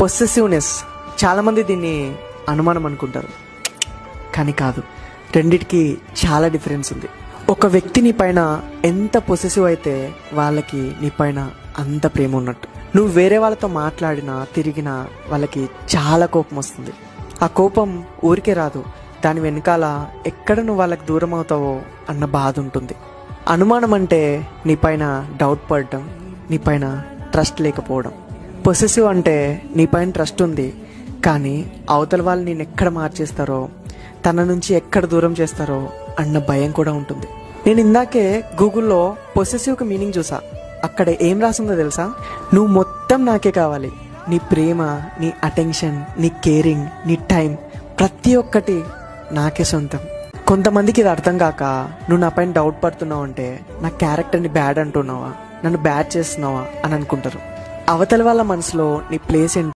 Possessiveness, చాలామంది దీన్ని అనుమానం అనుకుంటారు, కానీ కాదు. రెండిటికి చాలా డిఫరెన్స్ ఉంది. ఒక వ్యక్తి నీ పైన ఎంత పొసెసివ్ అయితే వాళ్ళకి నీ పైన అంత ప్రేమ ఉన్నట్టు. నువ్వు వేరే వాళ్ళతో మాట్లాడినా తిరిగినా వాళ్ళకి చాలా కోపం వస్తుంది. ఆ కోపం ఊరికే రాదు, దాని వెనకాల ఎక్కడ నువ్వు వాళ్ళకి దూరం అవుతావో అన్న బాధ ఉంటుంది. అనుమానం అంటే నీ పైన డౌట్ పడడం, నీ పైన ట్రస్ట్ లేకపోవడం. పొసెసివ్ అంటే నీ పైన ట్రస్ట్ ఉంది, కానీ అవతల వాళ్ళు నేను ఎక్కడ మార్చేస్తారో, తన నుంచి ఎక్కడ దూరం చేస్తారో అన్న భయం కూడా ఉంటుంది. నేను ఇందాకే గూగుల్లో పొసెసివ్కి మీనింగ్ చూసా. అక్కడ ఏం రాసిందో తెలుసా? నువ్వు మొత్తం నాకే కావాలి, నీ ప్రేమ, నీ అటెన్షన్, నీ కేరింగ్, నీ టైం, ప్రతి ఒక్కటి నాకే సొంతం. కొంతమందికి ఇది అర్థం కాక నువ్వు నా పైన డౌట్ పడుతున్నావు అంటే నా క్యారెక్టర్ని బ్యాడ్ అంటున్నావా, నన్ను బ్యాడ్ చేస్తున్నావా అని అనుకుంటారు. అవతల వాళ్ళ మనసులో నీ ప్లేస్ ఏంటి